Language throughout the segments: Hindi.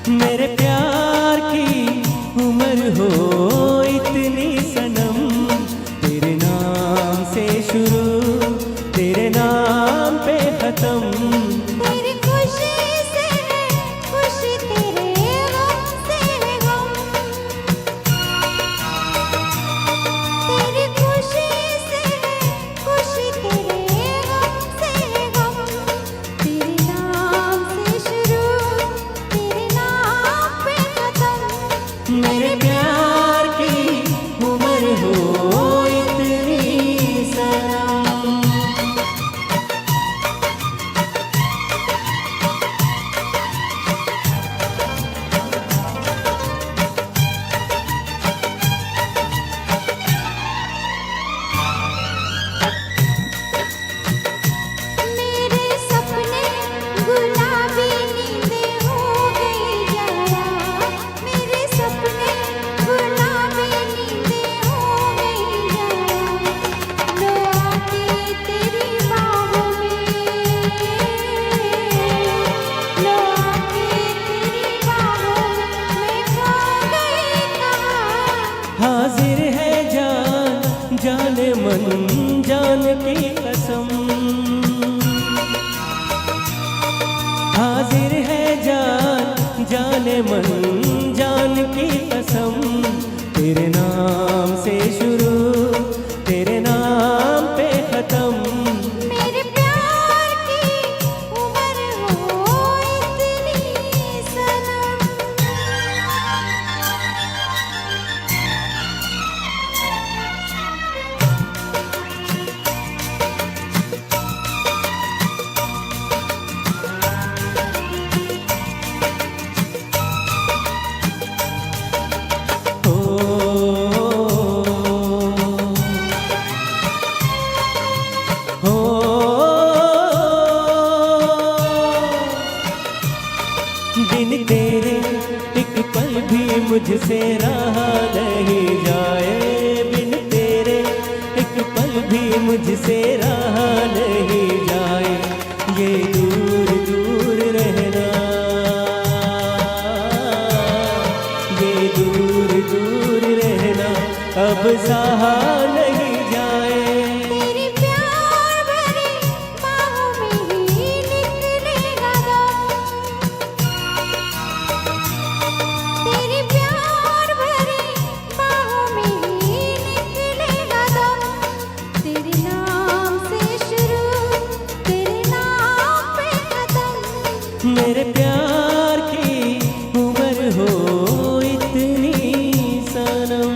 मेरे प्यार की उम्र हो इतनी सनम, तेरे नाम से शुरू तेरे नाम पे खत्म। तेरी खुशी से है खुशी, तेरे गम से है गम। तेरी खुशी से है खुशी, तेरे गम से है गम। तेरे नाम से शुरू तेरे नाम पे खत्म। मेरे प्यार की उम्र हो इतनी सनम। मेरे सपने गुलाबी नींदें हो गई जरा। मेरे सपने गुलाबी नींदें हो गई जरा। लो आके तेरी बाहों में, लो आके तेरी बाहों में मैं खो गई कहाँ। हाजिर है जान जाने मन जान की कसम, हाजिर है जान जाने मन जान की कसम। तेरे नाम से शुरू तेरे नाम पे खत्म। मेरे प्यार की उम्र हो इतनी सनम। हो बिन तेरे एक पल भी मुझसे रहा नहीं जाए, बिन तेरे एक पल भी मुझसे रहा नहीं जाए। ये दूर दूर रहना, ये दूर दूर रहना अब सहा नहीं जाए। तेरी प्यार भरी बाहों में ही निकलेगा दम। तेरी प्यार भरी बाहों में ही निकलेगा दम। तेरे नाम से शुरू तेरे नाम पे खत्म। मेरे प्यार की उम्र हो इतनी सनम।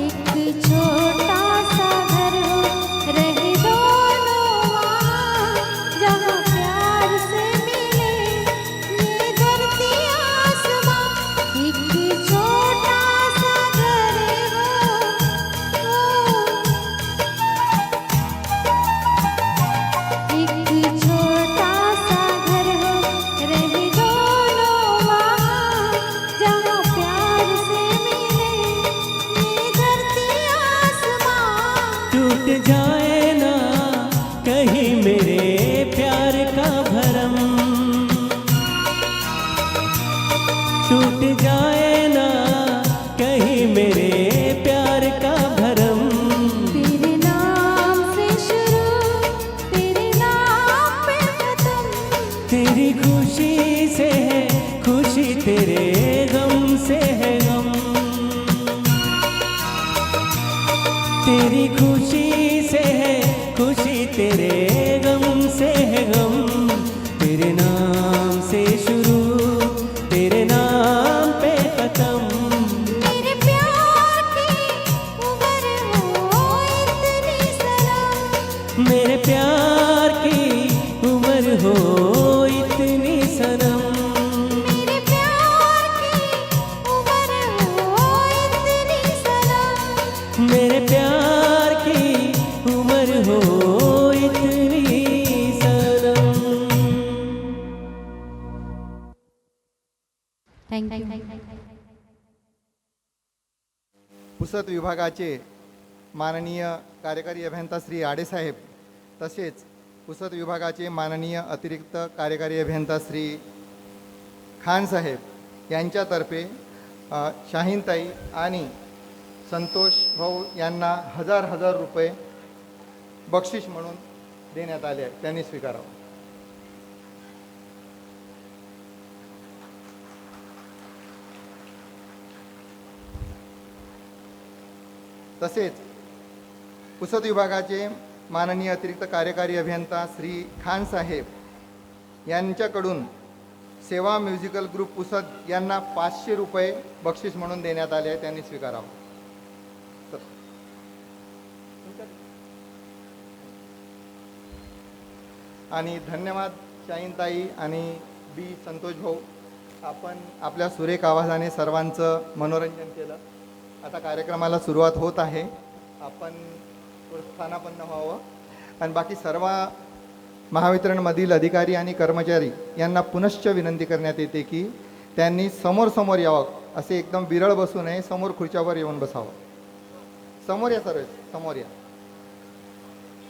एक छोटा सा घर हो रहे दोनों वहाँ, जहाँ प्यार से मिले ये धरती आसमां। एक छोटा सा घर हो, एक छोटा सा घर हो रहे दोनों वहाँ, जहाँ प्यार से मिले ये धरती आसमां। टूट जाए ना कहीं मेरे प्यार का भरम, टूट जाए ना कहीं मेरे प्यार का भरम। तेरे नाम से शुरू तेरे नाम पे खत्म। तेरी खुशी से है खुशी, तेरे गम से है गम। तेरी खुशी से है खुशी, तेरे गम से है गम। तेरे नाम से शुरू तेरे नाम पे खत्म। मेरे प्यार की उम्र हो इतनी सनम। मेरे प्यार की उम्र हो थँक्यू. पुसद विभागाचे माननीय कार्यकारी अभियंता श्री आडेसाहेब तसेच पुसद विभागाचे माननीय अतिरिक्त कार्यकारी अभियंता श्री खान साहेब यांच्यातर्फे शाहीनताई आणि संतोष भाऊ यांना हजार रुपये बक्षीस म्हणून देण्यात आले आहे. त्यांनी स्वीकारावं. तसेच पुसद विभागाचे माननीय अतिरिक्त कार्यकारी अभियंता श्री खान साहेब यांच्याकडून सेवा म्युझिकल ग्रुप पुसद यांना 500 रुपये बक्षीस म्हणून देण्यात आले आहे. त्यांनी स्वीकारावं. आणि धन्यवाद शाहीनताई आणि बी संतोष भाऊ, आपण आपल्या सुरेख आवाजाने सर्वांचं मनोरंजन केलं. आता कार्यक्रमाला सुरुवात होत आहे. आपण स्थानापन्न व्हावं आणि बाकी सर्व महावितरणमधील अधिकारी आणि कर्मचारी यांना पुनश्च विनंती करण्यात येते की त्यांनी समोर यावं. असे एकदम विरळ बसू नये. समोर खुर्च्यावर येऊन बसावं. समोर या सर्व, समोर या.